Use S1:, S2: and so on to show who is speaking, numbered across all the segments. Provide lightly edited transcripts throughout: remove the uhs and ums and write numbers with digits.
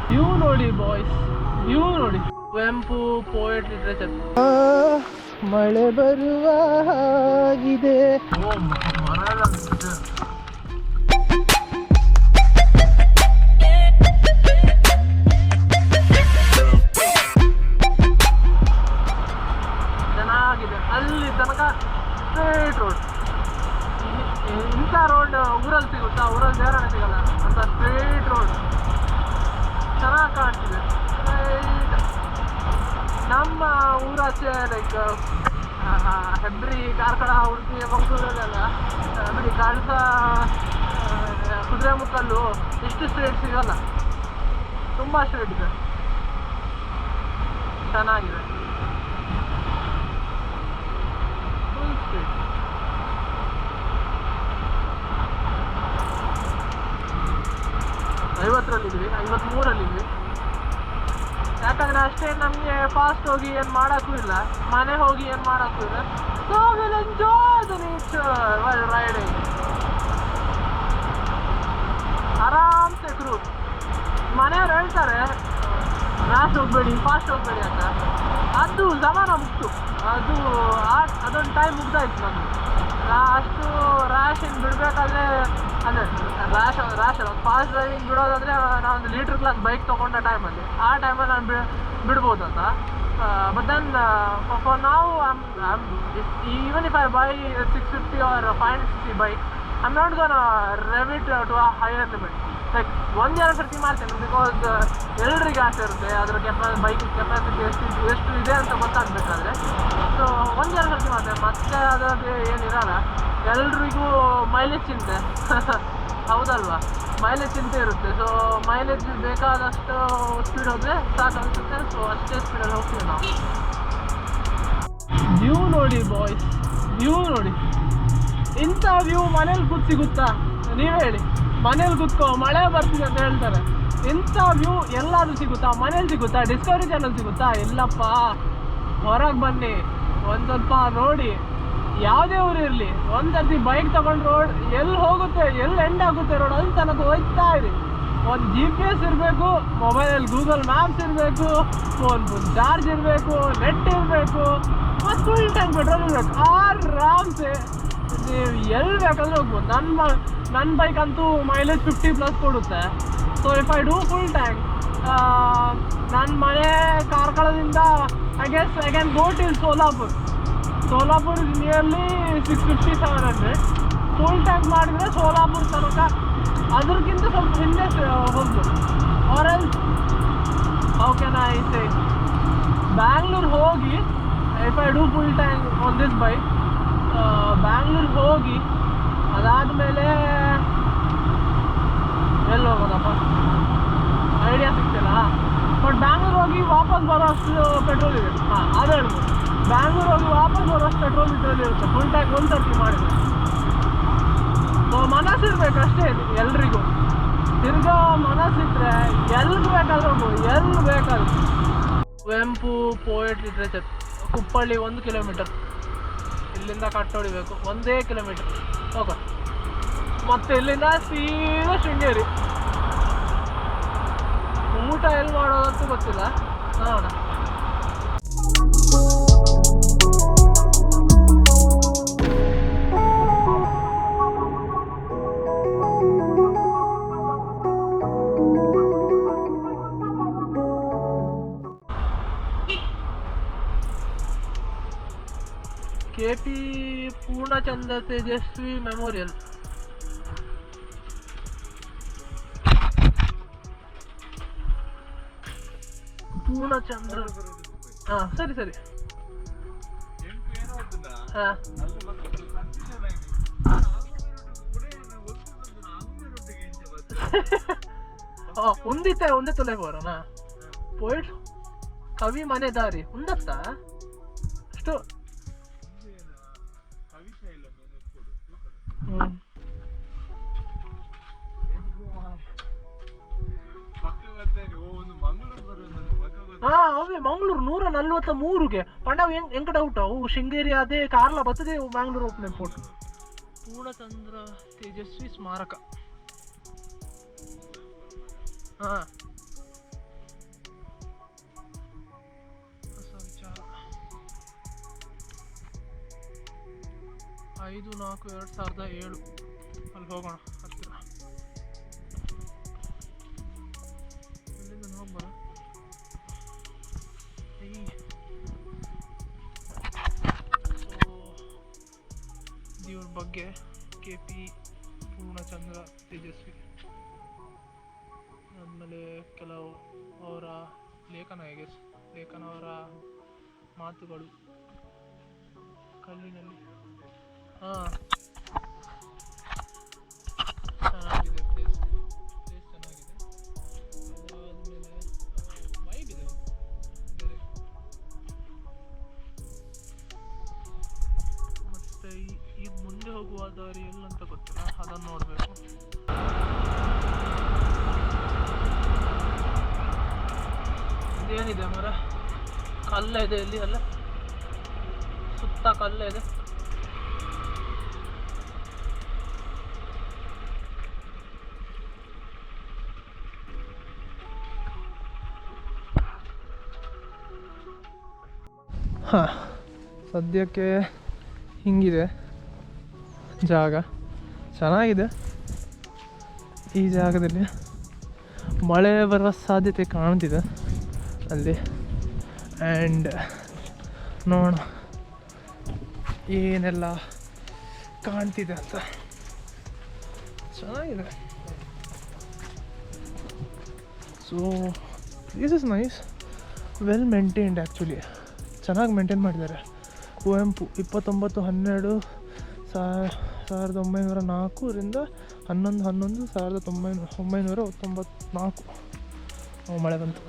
S1: View ನೋಡಿ boys, view ನೋಡಿ. Kuvempu poet literature. ಮಳೆ ಬರುವ ಹಾಗಿದೆ. ಚೆನ್ನಾಗಿದೆ. ಅಲ್ಲಿ ತನಕ ಸ್ಟ್ರೇಟ್ ರೋಡ್. ಇಂಥ ರೋಡ್ ಊರಲ್ಲಿ ಸಿಗುತ್ತಾ? ಊರಲ್ಲಿ ಬೇರೆ ಸಿಗಲ್ಲ ಅಂತ ಸ್ಟ್ರೇಟ್ ರೋಡ್. ಚೆನ್ನಾಗಿ ಕಾಣ್ತಿದೆ. ನಮ್ಮ ಊರಾಚೆ ಲೈಕ್ ಹೆಬ್ರಿ, ಕಾರ್ಕಳ, ಉಡುಪಿ, ಮಂಗಳೂರಲ್ಲೆಲ್ಲ ಬಿಡಿ ಕಳಸ, ಕುದುರೆಮುಕ್ಕಲ್ಲು ಇಷ್ಟು ಸ್ಟ್ರೇಟ್ ಸಿಗಲ್ಲ. ತುಂಬ ಸ್ಟ್ರೇಟ್ ಇದೆ, ಚೆನ್ನಾಗಿದೆ. Full straight. ಐವತ್ತರಲ್ಲಿದ್ವಿ, 53ರಲ್ಲಿದ್ವಿ. ಯಾಕಂದರೆ ಅಷ್ಟೇ ನಮಗೆ ಫಾಸ್ಟ್ ಹೋಗಿ ಏನು ಮಾಡೋಕ್ಕೂ ಇಲ್ಲ, ಮನೆ ಹೋಗಿ ಏನು ಮಾಡೋಕ್ಕೂ ಇಲ್ಲ. So will enjoy the nature while riding. ಆರಾಮ್ಸೆ ಕ್ರೂಸ್. ಮನೆಯವ್ರು ಹೇಳ್ತಾರೆ ರ್ಯಾಶ್ ಹೋಗಬೇಡಿ, ಫಾಸ್ಟ್ ಹೋಗಬೇಡಿ ಅಂತ. ಅದು ಜಮಾನ ಮುಗ್ತು. ಅದೊಂದು ಟೈಮ್ ಮುಗ್ದಾಯ್ತು ನಮ್ಮದು. ಅಷ್ಟು ರ್ಯಾಶ್ ಏನು ಬಿಡಬೇಕಾದ್ರೆ, ಅಂದರೆ ರ್ಯಾಶ್ ಅಲ್ಲ, ಫಾಸ್ಟ್ ಡ್ರೈವಿಂಗ್ ಬಿಡೋದಾದರೆ ನಾನೊಂದು ಲೀಟ್ರ್ ಕ್ಲಾಸ್ ಬೈಕ್ ತೊಗೊಂಡ ಟೈಮಲ್ಲಿ, ಆ ಟೈಮಲ್ಲಿ ನಾನು ಬಿಡ್ಬೋದು ಅಂತ. ಬಟ್ ದೆನ್ ಫಾರ್ ನಾವು even if I by 650 or 560 bike, I'm not gonna rev it to a higher limit. Like 1-2 ಸರ್ತಿ ಮಾಡ್ತೇನೆ, ಬಿಕಾಸ್ ಎಲ್ರಿಗೆ ಆಸೆ ಇರುತ್ತೆ ಅದರ ಬೈಕ್ ಕೆಪಾಸಿಟಿ ಎಷ್ಟು ಇದೆ ಅಂತ ಗೊತ್ತಾಗಬೇಕಾದ್ರೆ. ಸೊ 1-2 ಸರ್ತಿ ಮಾಡ್ತೇನೆ, ಮತ್ತೆ ಅದರದ್ದು ಏನಿರಲ್ಲ. ಎಲ್ರಿಗೂ ಮೈಲೇಜ್ ಚಿಂತೆ ಹೌದಲ್ವಾ? ಮೈಲೇಜ್ ಚಿಂತೆ ಇರುತ್ತೆ. ಸೊ ಮೈಲೇಜ್ ಬೇಕಾದಷ್ಟು ಸ್ಪೀಡ್ ಹೋದರೆ ಸಾಕು ಅನಿಸುತ್ತೆ. ಸೊ ಅಷ್ಟೇ ಸ್ಪೀಡಲ್ಲಿ ಹೋಗ್ತೀವಿ ನಾವು. ವ್ಯೂ ನೋಡಿ ಬಾಯ್ಸ್, ವ್ಯೂ ನೋಡಿ. ಇಂಥ ವ್ಯೂ ಮನೇಲಿ ಕೂತ್ ಸಿಗುತ್ತಾ? ನೀವೇ ಹೇಳಿ. ಮನೇಲಿ ಕೂತ್ಕೋ, ಮಳೆ ಬರ್ತಿದೆ ಅಂತ ಹೇಳ್ತಾರೆ. ಇಂಥ ವ್ಯೂ ಎಲ್ಲಾದರೂ ಸಿಗುತ್ತಾ? ಮನೇಲಿ ಸಿಗುತ್ತಾ? ಡಿಸ್ಕವರಿ ಚಾನಲ್ ಸಿಗುತ್ತಾ? ಇಲ್ಲಪ್ಪ. ಹೊರಗೆ ಬನ್ನಿ, ಒಂದು ಸ್ವಲ್ಪ ನೋಡಿ. ಯಾವುದೇ ಊರು ಇರಲಿ, ಒಂದು ಸರ್ತಿ ಬೈಕ್ ತಗೊಂಡು ರೋಡ್ ಎಲ್ಲಿ ಹೋಗುತ್ತೆ, ಎಲ್ಲಿ ಎಂಡ್ ಆಗುತ್ತೆ ರೋಡ್, ಅಲ್ಲಿ ತನಕ ಹೋಗ್ತಾ ಇರಿ. ಒಂದು GPS ಇರಬೇಕು, ಮೊಬೈಲಲ್ಲಿ ಗೂಗಲ್ ಮ್ಯಾಪ್ಸ್ ಇರಬೇಕು, ಫೋನ್ ಚಾರ್ಜ್ ಇರಬೇಕು, ನೆಟ್ ಇರಬೇಕು, ಮತ್ತು ಫುಲ್ ಟ್ಯಾಂಕ್ ಪೆಟ್ರೋಲ್ ಇರಬೇಕು. ಆರಾಮ್ಸೆ ನೀವು ಎಲ್ಲಿ ಬೇಕಾದ್ರೆ ಹೋಗ್ಬೋದು. ನನ್ನ ಬೈಕ್ ಅಂತೂ ಮೈಲೇಜ್ 50+ ಕೊಡುತ್ತೆ. So if I do full tank, ನನ್ನ ಮನೆ ಕಾರ್ಕಳದಿಂದ I can go till Solapur. Solapur is nearly 650-700. Full tank ಮಾಡಿದರೆ ಸೋಲಾಪುರ್ ತನಕ, ಅದಕ್ಕಿಂತ ಸ್ವಲ್ಪ ಹಿಂದೆ ಹೋಗ್ಬೋದು. Or else how can I say, Bangalore ಹೋಗಿ if I do full tank on this bike, Bangalore ಹೋಗಿ ಅದಾದಮೇಲೆ ಎಲ್ಲಿ ಹೋಗೋದಪ್ಪ ಐಡಿಯಾ ಸಿಗ್ತಿಲ್ಲ. ಬಟ್ ಬ್ಯಾಂಗ್ಳೂರು ಹೋಗಿ ವಾಪಸ್ ಬರೋಷ್ಟು ಪೆಟ್ರೋಲ್ ಇದೆ. ಅದು ಹೇಳ್ಬೋದು. ಬ್ಯಾಂಗ್ಳೂರು ಹೋಗಿ ವಾಪಸ್ ಬರೋಷ್ಟು ಪೆಟ್ರೋಲ್ ಇರುತ್ತೆ ಫುಲ್ ಟ್ಯಾಂಕ್ ಒಂದು ಸರ್ತಿ ಮಾಡಿದರೆ. ಸೊ ಮನಸ್ಸಿರ್ಬೇಕು ಅಷ್ಟೇ ಎಲ್ರಿಗೂ. ತಿರ್ಗಾ ಮನಸ್ಸಿದ್ರೆ ಎಲ್ಲಿ ಬೇಕಾದ್ರೂ ಹೋಗ್ಬೋದು, ಎಲ್ಲಿ ಬೇಕಾದ್ರೂ. Kuvempu poet literature. Kuppalli 1 kilometre. ಇಲ್ಲಿಂದ ಕಟ್ಟೊಡಿಬೇಕು, 1 ಕಿಲೋಮೀಟರ್ ಹೋಗ. ಮತ್ತೆ ಇಲ್ಲಿಂದ ಸೀದಾ ಶೃಂಗೇರಿ. ಊಟ ಎಲ್ಲಿ ಮಾಡೋದಂತೂ ಗೊತ್ತಿಲ್ಲ, ನೋಡೋಣ. KP Purnachandra Tejaswi memorial. ಪೂರ್ಣಚಂದ್ರ. ಸರಿ ಸರಿ. ಒಂದೇ ತೊಲೆ ಬರೋಣ. ಪೋಯಿಟ್ ಕವಿ ಮನೆ ದಾರಿ ಒಂದತ್ತ ಅಷ್ಟು. ಅವೇ ಮಂಗಳೂರು 143ಗೆ ಪಂಡವ ಎಂಕ ಡೌಟ್. ಅವು ಶೃಂಗೇರಿ ಅದೇ ಕಾರ್ಲ ಬರ್ತದೆ, ಮಂಗಳೂರು ಓಪನ್ ಫೋಟೋ. ಪೂರ್ಣಚಂದ್ರ ತೇಜಸ್ವಿ ಸ್ಮಾರಕ. 5/4/2007 ಅಲ್ಲಿ ಹೋಗೋಣ ಹತ್ತಿರ. ಎಲ್ಲಿಂದ ಹೋಗ್ಬಾರ ಇವ್ರ ಬಗ್ಗೆ KP ಪೂರ್ಣಚಂದ್ರ ತೇಜಸ್ವಿ. ಆದಮೇಲೆ ಕೆಲವು ಅವರ ಲೇಖನ ಅವರ ಮಾತುಗಳು ಕಲ್ಲಿನಲ್ಲಿ. ಚೆನ್ನಾಗಿದೆ ಪ್ಲೇಸ್ ಚೆನ್ನಾಗಿದೆ. ಅದಾದಮೇಲೆ ವೈಬ್ ಇದೆ ಬೇರೆ. ಮತ್ತು ಈಗ ಮುಂದೆ ಹೋಗುವ ದಾರಿ ಎಲ್ಲಂತ ಗೊತ್ತಿಲ್ಲ, ಅದನ್ನು ನೋಡಬೇಕು. ಇದೇನಿದೆ ಮರ, ಕಲ್ಲ ಇದೆ ಇಲ್ಲಿ, ಅಲ್ಲ ಸುತ್ತ ಕಲ್ಲ ಇದೆ. ಸದ್ಯಕ್ಕೆ ಹಿಂಗಿದೆ ಜಾಗ, ಚೆನ್ನಾಗಿದೆ. ಈ ಜಾಗದಲ್ಲಿ ಮಳೆ ಬರುವ ಸಾಧ್ಯತೆ ಕಾಣ್ತಿದೆ ಅಲ್ಲಿ. ಆ್ಯಂಡ್ ನೋಡೋಣ ಏನೆಲ್ಲ ಕಾಣ್ತಿದೆ ಅಂತ. ಚೆನ್ನಾಗಿದೆ. So this is nice, well maintained actually. ಚೆನ್ನಾಗಿ ಮೇಂಟೈನ್ ಮಾಡಿದ್ದಾರೆ. ಕುವೆಂಪು 29/12/1904 11/11/1994 ಮಳೆ ಬಂತು.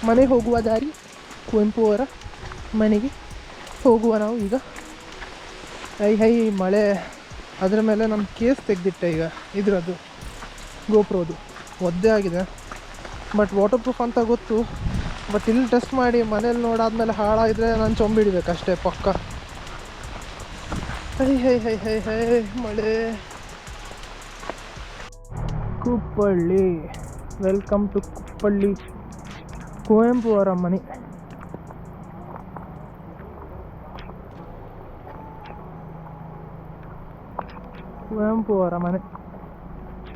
S1: ಮನೆಗೆ ಹೋಗುವ ದಾರಿ, ಕುವೆಂಪು ಅವರ ಮನೆಗೆ ಹೋಗುವ ನಾವು ಈಗ. ಹೈ ಮಳೆ, ಅದರ ಮೇಲೆ ನಾನು ಕೇಸ್ ತೆಗೆದಿಟ್ಟೆ ಈಗ. ಇದ್ರದ್ದು ಗೋಪ್ರೋದು ಒದ್ದೆ ಆಗಿದೆ, ಬಟ್ ವಾಟರ್ ಪ್ರೂಫ್ ಅಂತ ಗೊತ್ತು. ಬಟ್ ಇಲ್ಲಿ ಟೆಸ್ಟ್ ಮಾಡಿ ಮನೇಲಿ ನೋಡಾದ್ಮೇಲೆ ಹಾಳಾಗಿದ್ರೆ ನಾನು ಚೊಂಬಿಡ್ಬೇಕು ಅಷ್ಟೇ ಪಕ್ಕ. ಹೈ ಮಳೆ. Kuppalli, welcome to Kuppalli. ಕುವೆಂಪು ಅವರ ಮನೆ. ಕುವೆಂಪು ಅವರ ಮನೆ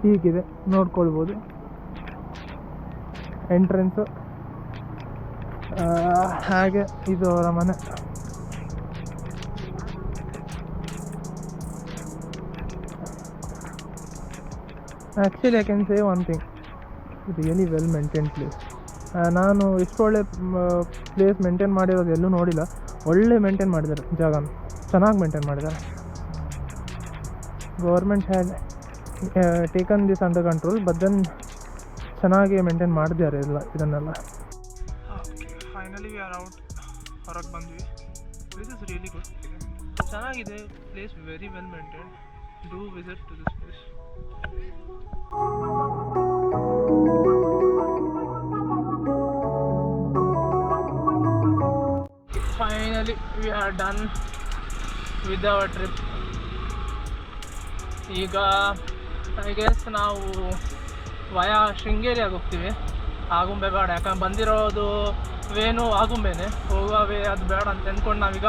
S1: ಹೀಗಿದೆ, ನೋಡ್ಕೊಳ್ಬೋದು. ಎಂಟ್ರೆನ್ಸು ಹಾಗೆ ಇದು ಅವರ ಮನೆ. Actually I can say one thing, really well maintain place. ನಾನು ಇಷ್ಟೊಳ್ಳೆ ಪ್ಲೇಸ್ ಮೇಂಟೈನ್ ಮಾಡಿರೋದು ಎಲ್ಲೂ ನೋಡಿಲ್ಲ. ಒಳ್ಳೆ ಮೇಂಟೈನ್ ಮಾಡಿದ್ದಾರೆ ಜಾಗನ, ಚೆನ್ನಾಗಿ ಮೇಂಟೈನ್ ಮಾಡಿದ್ದಾರೆ. Government had taken this under control, but then ಚೆನ್ನಾಗಿ ಮೇಂಟೈನ್ ಮಾಡಿದ್ದಾರೆ ಇದನ್ನೆಲ್ಲ. ಫೈನಲಿ ವಿ ಆರ್ ಔಟ್, ಹೊರಗೆ ಬಂದ್ವಿ. ದಿಸ್ ಇಸ್ ರಿಯಲಿ ಗುಡ್, ಚೆನ್ನಾಗಿದೆ place, very well maintain. Do visit to this place. Finally we are done with our trip. ಈಗ I guess ನಾವು via ಶೃಂಗೇರಿಯಾಗಿ ಹೋಗ್ತೀವಿ. ಆಗುಂಬೆ ಬೇಡ, ಯಾಕಂದ್ರೆ ಬಂದಿರೋದು ವೇನು ಆಗುಂಬೆನೆ, ಹೋಗುವ ವೇ ಅದು ಬೇಡ ಅಂತ ಅಂದ್ಕೊಂಡು ನಾವೀಗ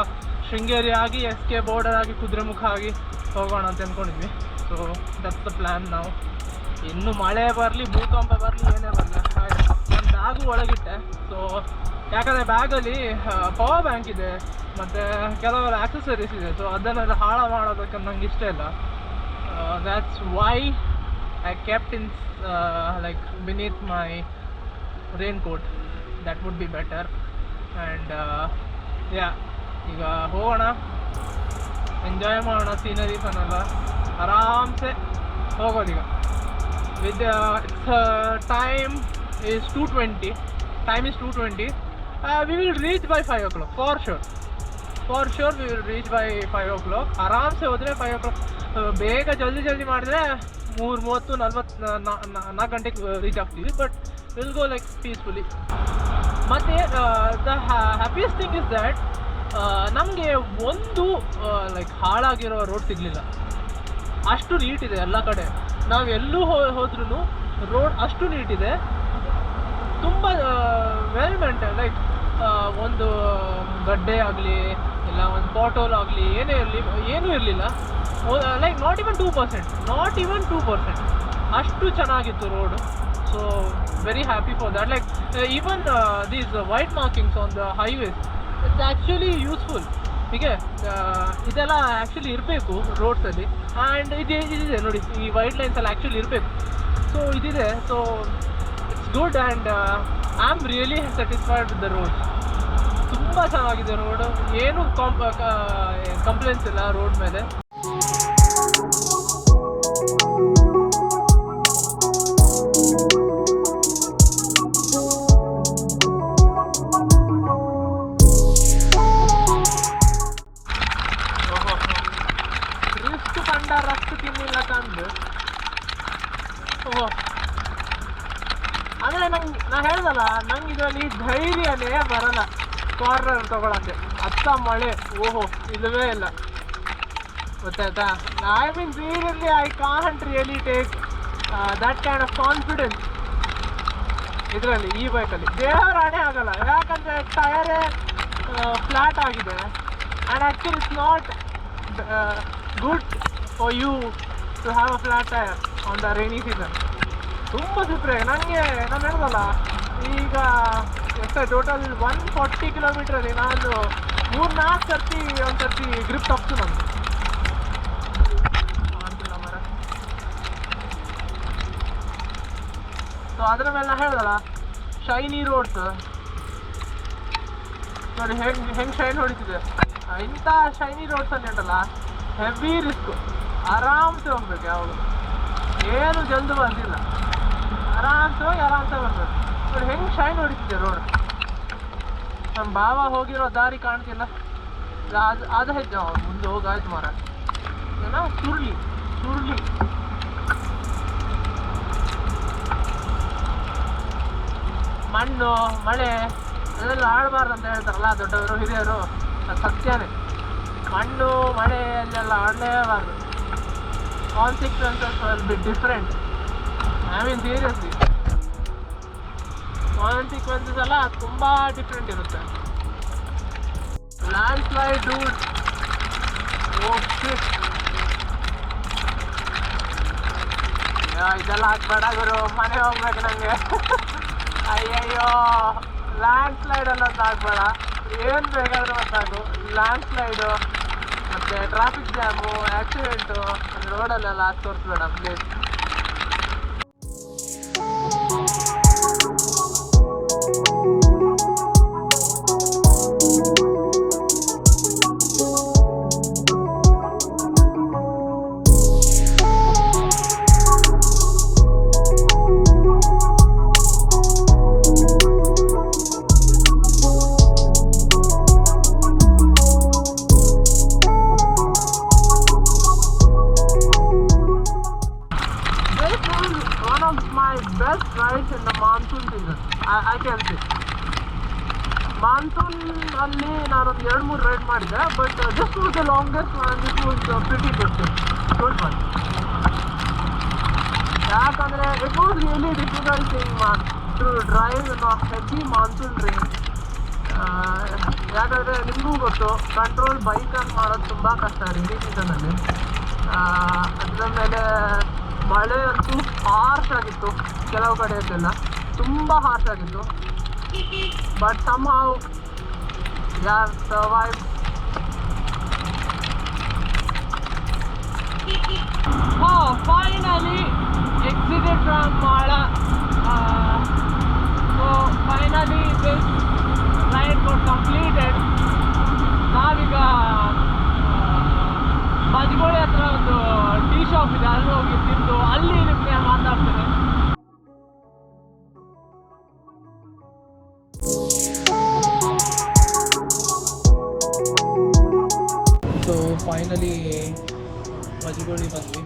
S1: ಶೃಂಗೇರಿ ಆಗಿ SK ಬಾರ್ಡರ್ ಆಗಿ ಕುದುರೆಮುಖ ಆಗಿ ಹೋಗೋಣ ಅಂತ ಅಂದ್ಕೊಂಡಿದ್ವಿ. ಸೊ ದಟ್ಸ್ ದ ಪ್ಲ್ಯಾನ್ ನಾವು. ಇನ್ನು ಮಳೆ ಬರಲಿ, ಭೂಕಂಪ ಬರಲಿ, ಏನೇ ಬರಲಿ, ನನ್ನ ಬ್ಯಾಗು ಒಳಗಿಟ್ಟೆ. ಸೊ ಯಾಕಂದರೆ ಬ್ಯಾಗಲ್ಲಿ ಪವರ್ ಬ್ಯಾಂಕ್ ಇದೆ ಮತ್ತು ಕೆಲವರು ಆಕ್ಸೆಸರೀಸ್ ಇದೆ. ಸೊ ಅದನ್ನೆಲ್ಲ ಹಾಳು ಮಾಡೋದಕ್ಕೆ ನಂಗೆ ಇಷ್ಟ ಇಲ್ಲ. That's why I kept in like beneath my rain coat. That would be better. And ya, ಈಗ ಹೋಗೋಣ, ಎಂಜಾಯ್ ಮಾಡೋಣ ಸೀನರೀಸನ್ನೆಲ್ಲ. ಆರಾಮ್ಸೆ ಹೋಗೋದೀಗ. With time is 2:20. Time is 2:20. We will reach by 5 o'clock for sure we will reach by 5 o'clock. ಆರಾಮ್ಸೆ ಹೋದರೆ 5 o'clock. ಬೇಗ ಜಲ್ದಿ ಮಾಡಿದ್ರೆ 3:30-4 ಗಂಟೆಗೆ ರೀಚ್ ಆಗ್ತೀವಿ. But will go like peacefully. ಮತ್ತು the happiest thing is that ನಮಗೆ ಒಂದು ಲೈಕ್ ಹಾಳಾಗಿರೋ ರೋಡ್ ಸಿಗಲಿಲ್ಲ. ಅಷ್ಟು ನೀಟ್ ಇದೆ ಎಲ್ಲ ಕಡೆ. ನಾವು ಎಲ್ಲೂ ಹೋದ್ರೂ ರೋಡ್ ಅಷ್ಟು ನೀಟಿದೆ, ತುಂಬ ವೆಲ್ ಮೇಂಟೈನ್. ಲೈಕ್ ಒಂದು ಗಡ್ಡೆ ಆಗಲಿ ಇಲ್ಲ ಒಂದು ಪಾಟೋಲ್ ಆಗಲಿ ಏನೂ ಇರಲಿಲ್ಲ. ಲೈಕ್ ನಾಟ್ ಇವನ್ 2%, ಅಷ್ಟು ಚೆನ್ನಾಗಿತ್ತು road. So very happy for that. Like even these white markings on the highways, it's actually useful. ಹೀಗೆ ಇದೆಲ್ಲ ಆ್ಯಕ್ಚುಲಿ ಇರಬೇಕು ರೋಡ್ಸಲ್ಲಿ. ಆ್ಯಂಡ್ ಇದಿದೆ ನೋಡಿ, ಈ ವೈಟ್ ಲೈನ್ಸ್ ಎಲ್ಲ ಆ್ಯಕ್ಚುಲಿ ಇರಬೇಕು. ಸೊ ಇದಿದೆ. So it's good and I am really satisfied with the roads. ತುಂಬ ಚೆನ್ನಾಗಿದೆ ರೋಡು, ಏನೂ ಕಂಪ್ಲೇಂಟ್ಸ್ ಇಲ್ಲ ರೋಡ್ ಮೇಲೆ. ರಸ್ತೆ ತಿನ್ನಿಲ್ಲ ತಂದು. ಅಂದರೆ ನಾ ಹೇಳ್ದಲ್ಲ, ನಂಗೆ ಇದರಲ್ಲಿ ಧೈರ್ಯನೇ ಬರಲ್ಲ ಕಾರ್ನರ್ ತೊಗೊಳಕ್ಕೆ. ಅತ್ತ ಮಳೆ, ಇಲ್ಲವೇ ಇಲ್ಲ, ಗೊತ್ತಾಯ್ತಾ? I mean seriously I can't really take that kind of confidence ಇದರಲ್ಲಿ, ಈ ಬೈಕಲ್ಲಿ. ದೇವರಾಣೆ ಆಗಲ್ಲ, ಯಾಕಂದರೆ ಟಯರೇ ಫ್ಲ್ಯಾಟ್ ಆಗಿದೆ. And actually it's not good for you to have a flat tire on the rainy season. ತುಂಬ ಸುಪ್ರೆ ನನಗೆ. ನಾನು ಹೇಳ್ದಲ್ಲ, ಈಗ ಎಷ್ಟು ಟೋಟಲ್ 140 ಕಿಲೋಮೀಟ್ರಲ್ಲಿ ನಾನು 3-4 ಸರ್ತಿ ಒಂದು ಸರ್ತಿ ಗ್ರಿಪ್ ತಪ್ಪಿತು ನಮ್ಗೆ ಅಂತಿಲ್ಲ ಮರ. ಸೊ ಅದರ ಮೇಲೆ ನಾನು ಹೇಳ್ದಲ್ಲ, ಶೈನಿ ರೋಡ್ಸ್ ನೋಡಿ ಹೆಂಗೆ ಶೈನ್ ಹೊಡಿತಿದೆ. ಇಂಥ ಶೈನಿ ರೋಡ್ಸಲ್ಲಿ ಉಂಟಲ್ಲ, ಹೆವಿ ರಿಸ್ಕು. ಆರಾಮ್ಸೆ ಹೋಗ್ಬೇಕು, ಯಾವಾಗ ಏನು ಜಲ್ದು ಬಂದಿಲ್ಲ, ಆರಾಮ್ಸೆ ಹೋಗಿ ಆರಾಮ್ಸೆ ಬರ್ಬೇಕು. ನೋಡಿ ಹೆಂಗೆ ಶೈನ್ ಹೊಡಿತಿದೆ ರೋಡ್. ನಮ್ಮ ಬಾವ ಹೋಗಿರೋ ದಾರಿ ಕಾಣ್ತಿಲ್ಲ, ಅದು ಹೆಜ್ಜೆ ಮುಂದೆ ಹೋಗಾಯ್ತು ಮಾರ. ಏನೋ ಸುರುಳಿ ಮಣ್ಣು ಮಳೆ ಅದೆಲ್ಲ ಆಡಬಾರ್ದು ಅಂತ ಹೇಳ್ತಾರಲ್ಲ ದೊಡ್ಡವರು ಹಿರಿಯರು, ಅದು ಸತ್ಯನೇ. ಮಣ್ಣು ಮಳೆ ಅಲ್ಲೆಲ್ಲ ಆಡಲೇಬಾರ್ದು. Consequences will be different. I mean seriously, consequences ಎಲ್ಲ ತುಂಬ ಡಿಫ್ರೆಂಟ್ ಇರುತ್ತೆ. ಲ್ಯಾಂಡ್ ಸ್ಲೈಡ್ ಡೂಡ್, ಇದೆಲ್ಲ ಹಾಕ್ಬೇಡ ಗುರು, ಮನೆ ಹೋಗ್ಬೇಕು ನನಗೆ. ಅಯ್ಯಯ್ಯೋ, ಲ್ಯಾಂಡ್ ಸ್ಲೈಡ್ ಎಲ್ಲ ಹಾಕ್ಬೇಡ, ಏನು ಬೇಕಾದರೂ ಗೊತ್ತಾಗು. ಲ್ಯಾಂಡ್ ಸ್ಲೈಡು ಮತ್ತು ಟ್ರಾಫಿಕ್ ಜಾಮು, ಆ್ಯಕ್ಸಿಡೆಂಟು ರೋಡಲ್ಲೆಲ್ಲ ಹಾಕಿ ತೋರಿಸ್ಬೇಡ please. Best rides in the monsoon season, I can say. Monsoon ಅಲ್ಲಿ ನಾನೊಂದು 2-3 ರೈಡ್ ಮಾಡಿದ್ದೆ, but this was the longest one. This was pretty good one. ಯಾಕಂದರೆ it was really difficult to drive in heavy monsoon rain. ಯಾಕಂದರೆ ನಿಮಗೂ ಗೊತ್ತು, control ಬೈಕನ್ನು ಮಾಡೋದು ತುಂಬ ಕಷ್ಟ ರೈನಿ ಸೀಸನಲ್ಲಿ. ಅದರ ಮೇಲೆ ಮಳೆ ಅಂತೂ ಹಾರ್ಶ್ ಆಗಿತ್ತು, ಕೆಲವು ಕಡೆಯಲ್ಲೆಲ್ಲ ತುಂಬ ಹಾರ್ಶ್ ಆಗಿತ್ತು. But somehow we have survived. Finally exited from Mala. So finally this ride got completed. ನಾವೀಗ ಬಜ್ಗೋಳಿ ಹತ್ರ ಒಂದು ಟೀ ಶಾಪ್ ಇದೆ, ಅಲ್ಲಿ ಹೋಗಿ ತಿಂದು ಅಲ್ಲಿ ನಿಮಗೆ ಮಾತಾಡ್ತೇನೆ. ಸೊ ಫೈನಲಿ ಬಜ್ಗೋಳಿ ಬಂದ್ವಿ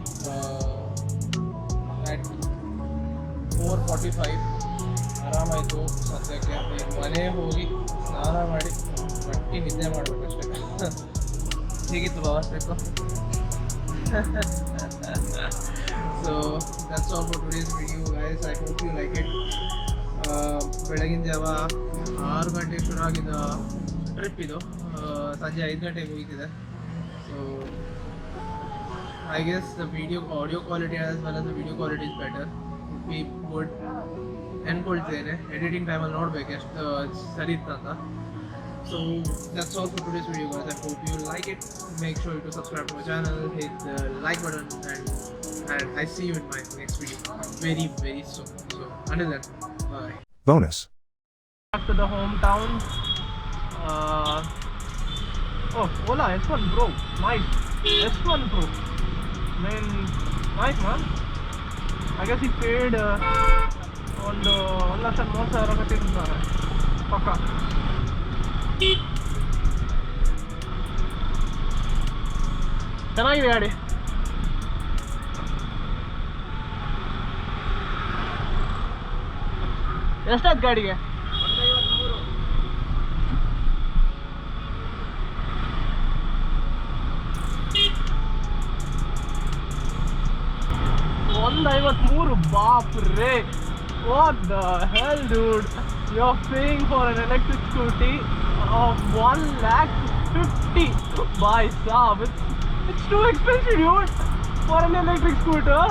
S1: ಅಟ್ 4:45. ಆರಾಮಾಯಿತು ಸದ್ಯಕ್ಕೆ. ಮನೆಗೆ ಹೋಗಿ ಸ್ನಾನ ಮಾಡಿ ಬಟ್ಟಿ ನಿದ್ದೆ ಮಾಡಬೇಕಷ್ಟೇ. ಹೇಗಿತ್ತು ಬಾಬಾ trip? So that's all for today's video, guys. I hope you like it. ಬೆಳಗಿನ ಜಾವ 6 ಗಂಟೆಗೆ ಶುರು ಆಗಿದ್ದ ಟ್ರಿಪ್ ಇದು ಸಂಜೆ 5 ಗಂಟೆಗೆ ಹೋಗ್ತಿದೆ. So I guess the audio quality as well as the video quality is better. We would ಅನ್ಕೊಳ್ತೇನೆ. ಎಡಿಟಿಂಗ್ ಟೈಮಲ್ಲಿ ನೋಡ್ಬೇಕು ಎಷ್ಟು ಸರಿ ಇತ್ತಂತ. So that's all for today's video, guys. I hope you like it. Make sure to subscribe to my channel, hit the like button, and I see you in my next video very, very soon. So until then, bye.
S2: Bonus.
S1: Back to the hometown. Oh, Ola S1 Pro, nice. S1 Pro, man, nice man. I guess he paid ಒಂದು 1,30,000 ಕಟ್ಟಿರ್ತಾರೆ ಪಕ್ಕ. ಚೆನ್ನಾಗಿದೆ ಗಾಡಿ. ಎಷ್ಟಾಯ್ತು ಗಾಡಿಗೆ? 153. ಬಾಪ್ರೇ, what the hell, dude? You're paying for an electric scooty of 1,50,000. Bhai saab, it's too expensive, dude, for an electric scooter.